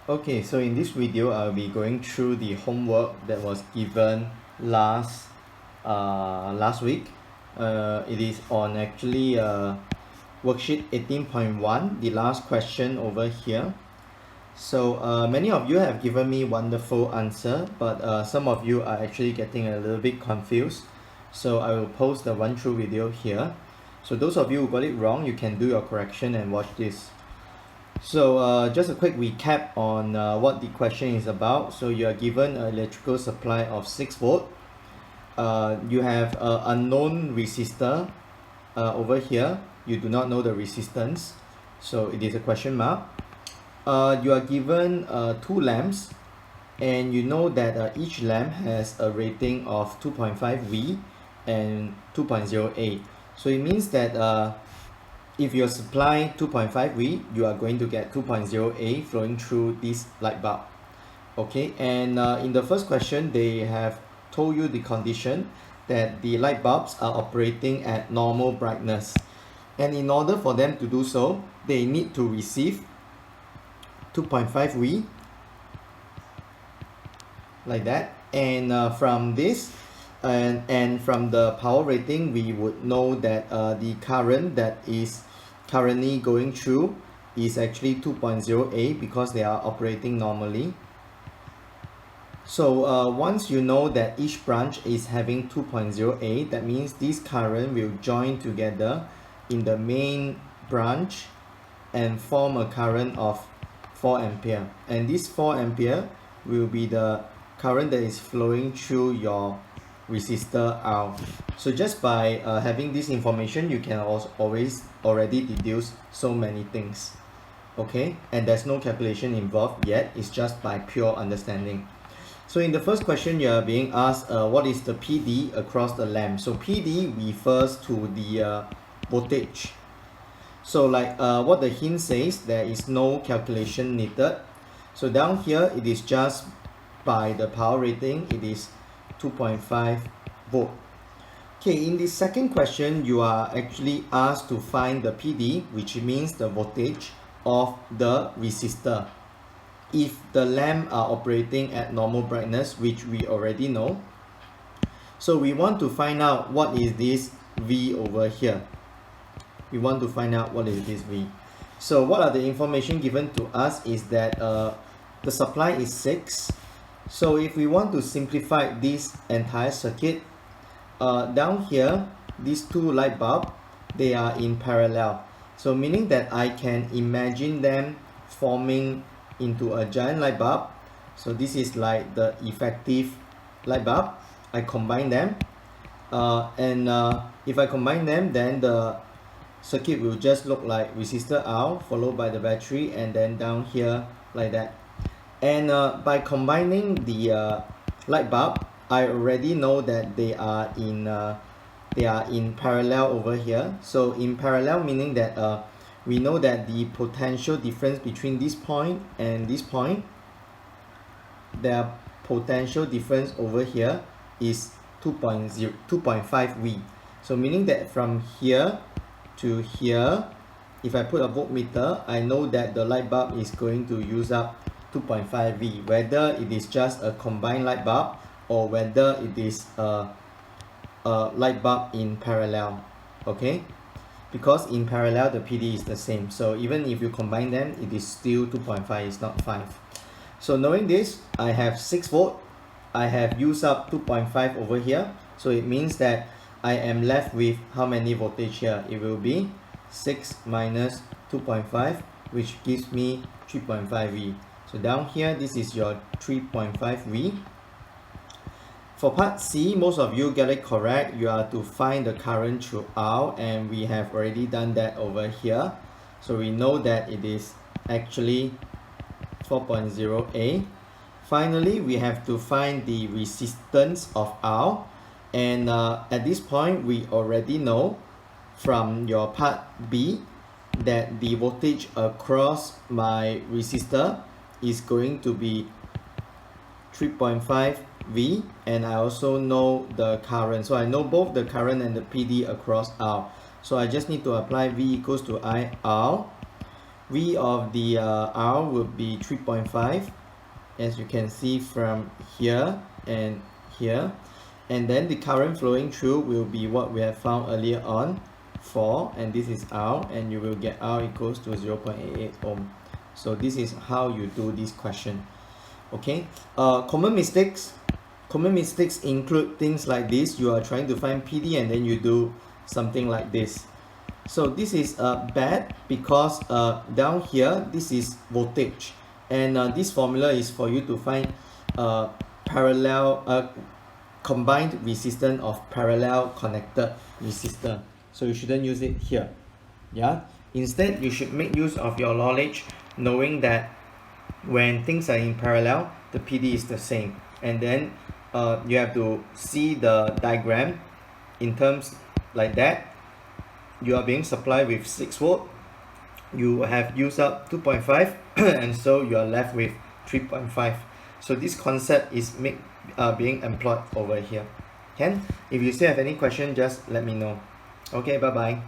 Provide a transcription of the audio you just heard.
Okay, so in this video, I'll be going through the homework that was given last week. It is on actually worksheet 18.1, the last question over here. So many of you have given me wonderful answer, but some of you are actually getting a little bit confused. So I will post the run-through video here. So those of you who got it wrong, you can do your correction and watch this. So just a quick recap on what the question is about. So you are given an electrical supply of 6 volt. You have an unknown resistor over here. You do not know the resistance, so it is a question mark. You are given 2 lamps, and you know that each lamp has a rating of 2.5 V and 2.08. So it means that if you supply 2.5 V, you are going to get 2.0A flowing through this light bulb. Okay, and in the first question, they have told you the condition that the light bulbs are operating at normal brightness. And in order for them to do so, they need to receive 2.5 V, like that. And from this, and from the power rating, we would know that the current that is currently going through is actually 2.0A because they are operating normally. So once you know that each branch is having 2.0A, that means this current will join together in the main branch and form a current of 4 ampere, and this 4 ampere will be the current that is flowing through your resistor R. So just by having this information, you can always already deduce so many things. Okay, and there's no calculation involved yet, it's just by pure understanding. So in the first question, you are being asked what is the PD across the lamp. So PD refers to the voltage. So like what the hint says, there is no calculation needed. So down here, it is just by the power rating, it is 2.5 volt. Okay, in the second question, you are actually asked to find the PD, which means the voltage of the resistor. If the lamp are operating at normal brightness, which we already know, so we want to find out what is this V over here. We want to find out what is this V. So what are the information given to us is that the supply is 6. So if we want to simplify this entire circuit, down here, these two light bulbs, they are in parallel. So meaning that I can imagine them forming into a giant light bulb. So this is like the effective light bulb. I combine them, and if I combine them, then the circuit will just look like resistor R followed by the battery, and then down here like that. And by combining the light bulb, I already know that they are in parallel over here. So in parallel meaning that we know that the potential difference between this point and this point, their potential difference over here is 2.5 V. So meaning that from here to here, if I put a voltmeter, I know that the light bulb is going to use up 2.5 V, whether it is just a combined light bulb or whether it is a light bulb in parallel. Okay, because in parallel the PD is the same, so even if you combine them, it is still 2.5, it's not 5. So knowing this, I have 6 volt, I have used up 2.5 over here, so it means that I am left with how many voltage here? It will be 6 minus 2.5, which gives me 3.5 V. So down here, this is your 3.5 V. For part C, most of you get it correct. You are to find the current throughout, and we have already done that over here. So we know that it is actually 4.0A. Finally, we have to find the resistance of R. And at this point, we already know from your part B that the voltage across my resistor is going to be 3.5 V, and I also know the current. So I know both the current and the PD across R. So I just need to apply V equals to IR, V of the R will be 3.5, as you can see from here and here. And then the current flowing through will be what we have found earlier on, 4, and this is R, and you will get R equals to 0.88 ohm. So this is how you do this question. Okay, common mistakes include things like this. You are trying to find PD and then you do something like this. So this is bad because down here this is voltage, and this formula is for you to find parallel combined resistance of parallel connected resistor. So you shouldn't use it here. Yeah, instead you should make use of your knowledge, knowing that when things are in parallel, the PD is the same, and then you have to see the diagram in terms like that. You are being supplied with 6 volt, you have used up 2.5 and so you are left with 3.5. so this concept is being employed over here. If you still have any question, just let me know. Okay, bye bye.